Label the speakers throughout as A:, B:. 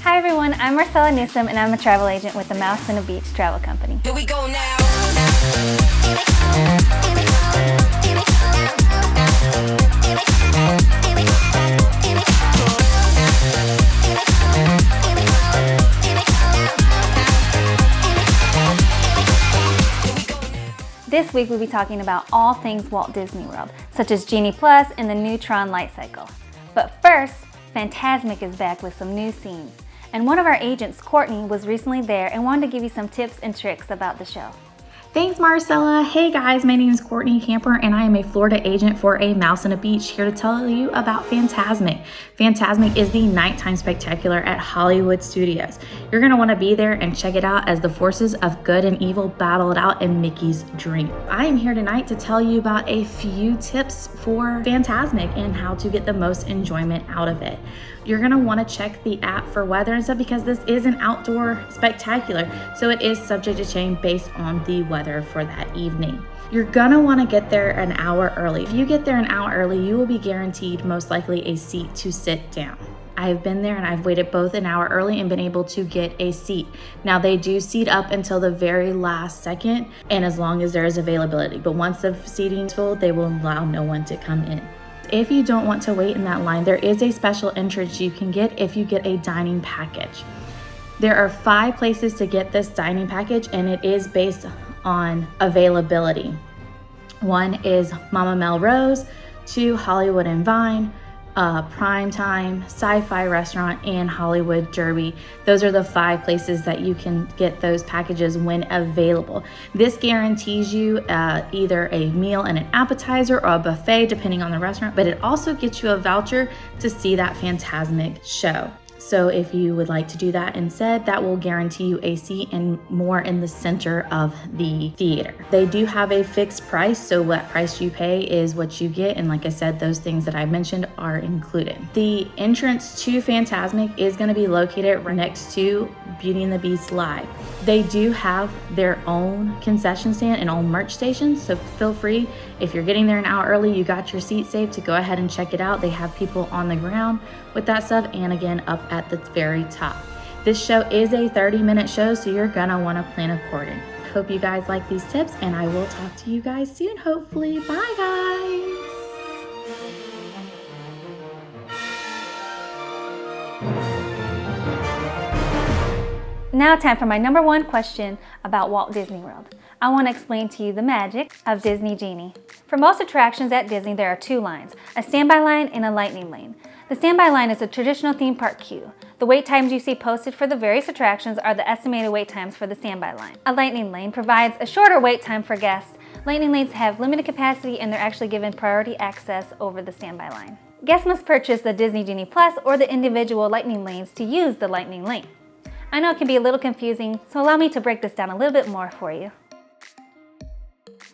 A: Hi everyone, I'm Marcella Newsom and I'm a travel agent with the Mouse and a Beach travel company.
B: Here we go now.
A: This week we'll be talking about all things Walt Disney World, such as Genie Plus and the new Tron Lightcycle. But first, Fantasmic is back with some new scenes. And one of our agents, Courtney, was recently there and wanted to give you some tips and tricks about the show.
C: Thanks, Marcella. Hey guys, my name is Courtney Camper and I am a Florida agent for A Mouse and a Beach, here to tell you about Fantasmic. Fantasmic is the nighttime spectacular at Hollywood Studios. You're going to want to be there and check it out as the forces of good and evil battle it out in Mickey's dream. I am here tonight to tell you about a few tips for Fantasmic and how to get the most enjoyment out of it. You're going to want to check the app for weather and stuff because this is an outdoor spectacular, so it is subject to change based on the weather for that evening. You're going to want to get there an hour early. If you get there an hour early, you will be guaranteed most likely a seat to sit down. I've been there and I've waited both an hour early and been able to get a seat. Now they do seat up until the very last second and as long as there is availability, but once the seating is full, they will allow no one to come in. If you don't want to wait in that line, there is a special entrance you can get if you get a dining package. There are 5 places to get this dining package and it is based on availability. 1 is Mama Melrose, 2 Hollywood and Vine, Prime Time, Sci-Fi Restaurant, and Hollywood Derby. Those are the 5 places that you can get those packages when available. This guarantees you either a meal and an appetizer or a buffet depending on the restaurant, but it also gets you a voucher to see that Fantasmic show. So if you would like to do that instead, that will guarantee you a seat and more in the center of the theater. They do have a fixed price, so what price you pay is what you get. And like I said, those things that I mentioned are included. The entrance to Fantasmic is going to be located right next to Beauty and the Beast Live. They do have their own concession stand and own merch stations, so feel free, if you're getting there an hour early, you got your seat saved, to go ahead and check it out. They have people on the ground with that stuff and again up at the very top. This show is a 30-minute show, so you're gonna want to plan according. Hope you guys like these tips and I will talk to you guys soon, hopefully. Bye guys.
A: Now time for my number 1 question about Walt Disney World. I want to explain to you the magic of Disney Genie. For most attractions at Disney, there are 2 lines, a standby line and a lightning lane. The standby line is a traditional theme park queue. The wait times you see posted for the various attractions are the estimated wait times for the standby line. A lightning lane provides a shorter wait time for guests. Lightning lanes have limited capacity and they're actually given priority access over the standby line. Guests must purchase the Disney Genie Plus or the individual lightning lanes to use the lightning lane. I know it can be a little confusing, so allow me to break this down a little bit more for you.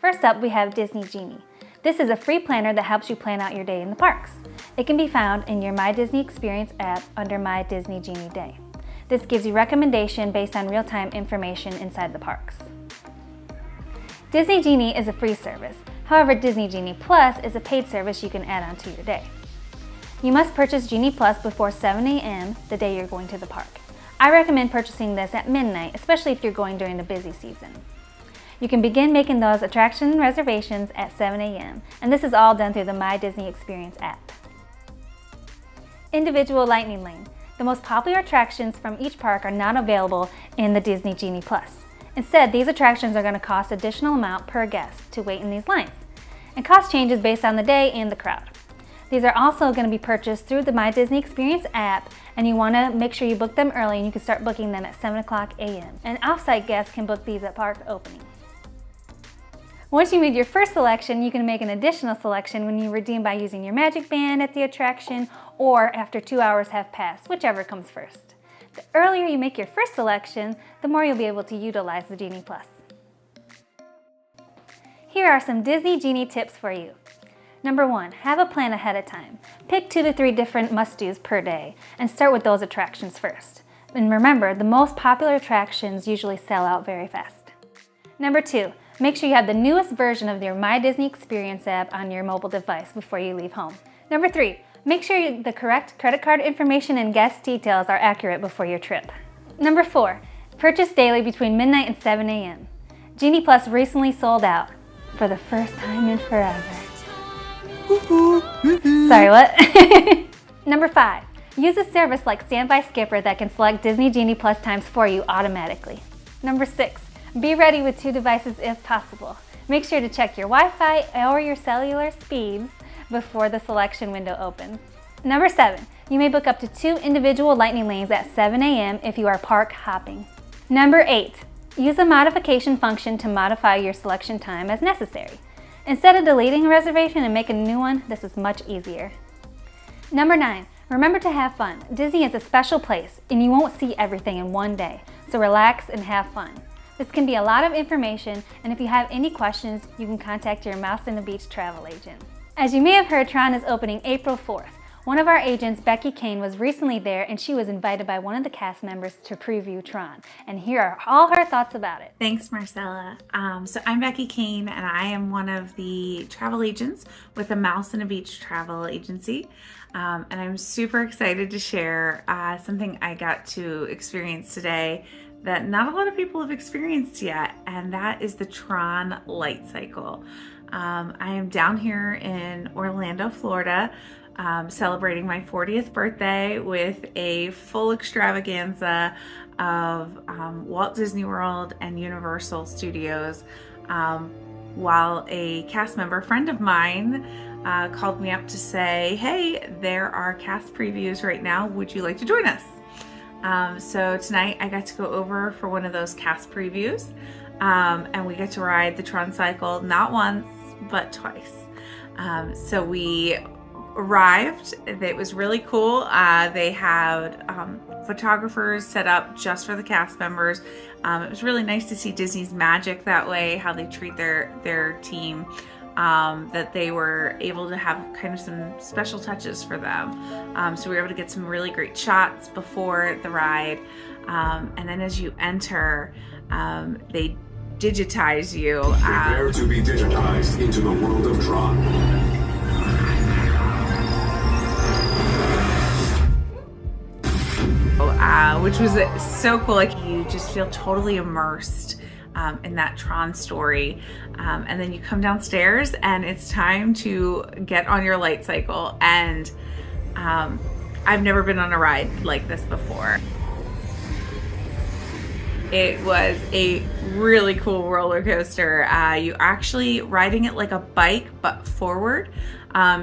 A: First up, we have Disney Genie. This is a free planner that helps you plan out your day in the parks. It can be found in your My Disney Experience app under My Disney Genie Day. This gives you recommendation based on real-time information inside the parks. Disney Genie is a free service. However, Disney Genie Plus is a paid service you can add on to your day. You must purchase Genie Plus before 7 a.m. the day you're going to the park. I recommend purchasing this at midnight, especially if you're going during the busy season. You can begin making those attraction reservations at 7 a.m. and this is all done through the My Disney Experience app. Individual lightning lane. The most popular attractions from each park are not available in the Disney Genie Plus. Instead, these attractions are going to cost additional amount per guest to wait in these lines. And cost changes based on the day and the crowd. These are also going to be purchased through the My Disney Experience app, and you want to make sure you book them early, and you can start booking them at 7 o'clock a.m. And off-site guests can book these at park opening. Once you made your first selection, you can make an additional selection when you redeem by using your magic band at the attraction or after 2 hours have passed, whichever comes first. The earlier you make your first selection, the more you'll be able to utilize the Genie Plus. Here are some Disney Genie tips for you. Number 1, have a plan ahead of time. Pick 2 to 3 different must-dos per day and start with those attractions first. And remember, the most popular attractions usually sell out very fast. Number 2, make sure you have the newest version of your My Disney Experience app on your mobile device before you leave home. Number 3, Make sure the correct credit card information and guest details are accurate before your trip. Number 4, purchase daily between midnight and 7 a.m. Genie Plus recently sold out for the first time in forever. Sorry, what? Number 5, use a service like Standby Skipper that can select Disney Genie Plus times for you automatically. Number 6, be ready with 2 devices if possible. Make sure to check your Wi-Fi or your cellular speeds before the selection window opens. Number 7, you may book up to 2 individual lightning lanes at 7 a.m. if you are park hopping. Number 8, use the modification function to modify your selection time as necessary. Instead of deleting a reservation and making a new one, this is much easier. Number 9, remember to have fun. Disney is a special place and you won't see everything in one day, so relax and have fun. This can be a lot of information, and if you have any questions, you can contact your Mouse and the Beach travel agent. As you may have heard, Tron is opening April 4th. One of our agents, Becky Kane, was recently there and she was invited by one of the cast members to preview Tron. And here are all her thoughts about it.
C: Thanks, Marcella. So I'm Becky Kane and I am one of the travel agents with the Mouse and a Beach travel agency. And I'm super excited to share something I got to experience today that not a lot of people have experienced yet, and that is the Tron Lightcycle. I am down here in Orlando, Florida, celebrating my 40th birthday with a full extravaganza of Walt Disney World and Universal Studios, while a cast member, friend of mine, called me up to say, hey, there are cast previews right now, would you like to join us? So tonight I got to go over for one of those cast previews, and we get to ride the Tron Cycle not once, but twice. So we arrived, it was really cool. They had photographers set up just for the cast members. It was really nice to see Disney's magic that way, how they treat their team. That they were able to have kind of some special touches for them. So we were able to get some really great shots before the ride. And then as you enter, they digitize you.
B: Prepare to be digitized into the world of Tron.
C: Which was so cool. Like, you just feel totally immersed in that Tron story. And then you come downstairs and it's time to get on your light cycle. And I've never been on a ride like this before. It was a really cool roller coaster. You actually riding it like a bike, but forward.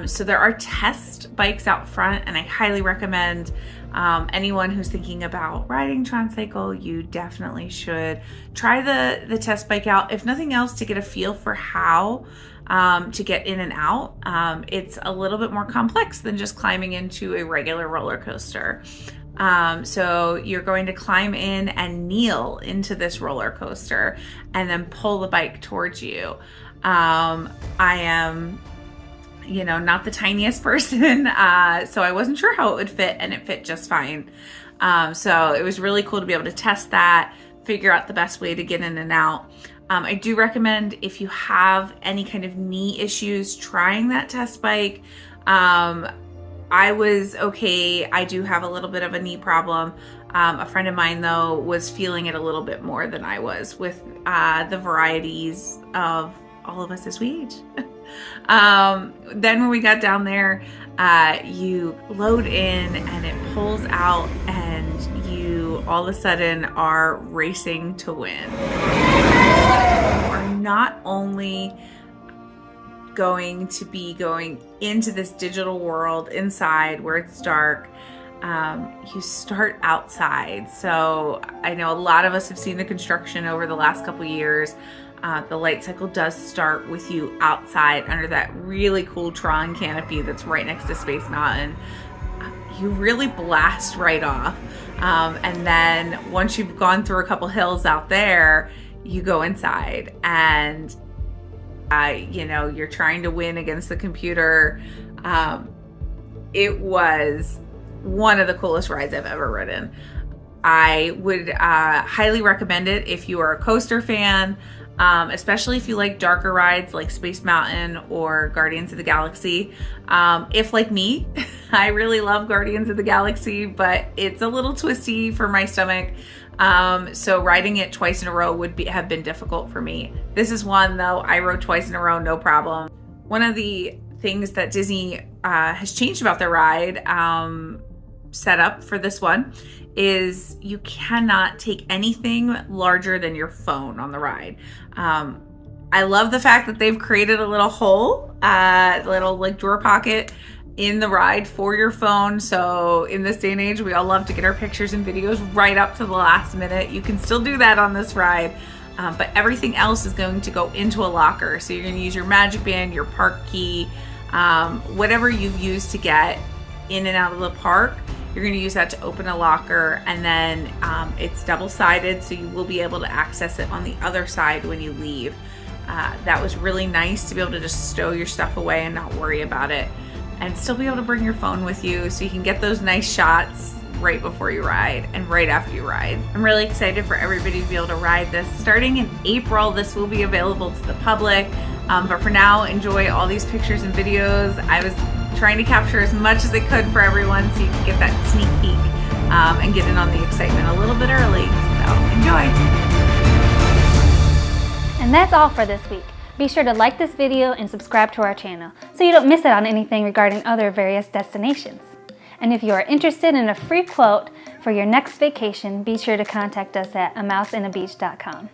C: So there are test bikes out front, and I highly recommend anyone who's thinking about riding Tron Cycle, you definitely should try the test bike out, if nothing else, to get a feel for how to get in and out. It's a little bit more complex than just climbing into a regular roller coaster. So you're going to climb in and kneel into this roller coaster and then pull the bike towards you. I am, not the tiniest person, so I wasn't sure how it would fit, and it fit just fine. So it was really cool to be able to test that, figure out the best way to get in and out. I do recommend, if you have any kind of knee issues, trying that test bike. I was okay. I do have a little bit of a knee problem. A friend of mine, though, was feeling it a little bit more than I was with the varieties of all of us as we age. Then when we got down there, you load in and it pulls out, and you all of a sudden are racing to win. You are not only going to be going into this digital world inside where it's dark, you start outside. So I know a lot of us have seen the construction over the last couple years. The light cycle does start with you outside under that really cool Tron canopy that's right next to Space Mountain. You really blast right off. And then once you've gone through a couple hills out there, you go inside, and you're trying to win against the computer. It was one of the coolest rides I've ever ridden. I would highly recommend it if you are a coaster fan. especially if you like darker rides like Space Mountain or Guardians of the Galaxy. If like me, I really love Guardians of the Galaxy, but it's a little twisty for my stomach. So riding it twice in a row would have been difficult for me. This is one though, I rode twice in a row, no problem. One of the things that Disney has changed about their ride setup for this one is you cannot take anything larger than your phone on the ride. I love the fact that they've created a little hole, little like drawer pocket in the ride for your phone. So in this day and age, we all love to get our pictures and videos right up to the last minute. You can still do that on this ride, but everything else is going to go into a locker. So you're going to use your Magic Band, your park key, whatever you've used to get in and out of the park. You're going to use that to open a locker, and then it's double-sided, so you will be able to access it on the other side when you leave. That was really nice to be able to just stow your stuff away and not worry about it, and still be able to bring your phone with you so you can get those nice shots right before you ride and right after you ride. I'm really excited for everybody to be able to ride this. Starting in April, this will be available to the public, but for now, enjoy all these pictures and videos. I was trying to capture as much as I could for everyone so you can get that sneak peek and get in on the excitement a little bit early. So enjoy.
A: And that's all for this week. Be sure to like this video and subscribe to our channel so you don't miss out on anything regarding other various destinations. And if you are interested in a free quote for your next vacation, be sure to contact us at amouseandabeach.com.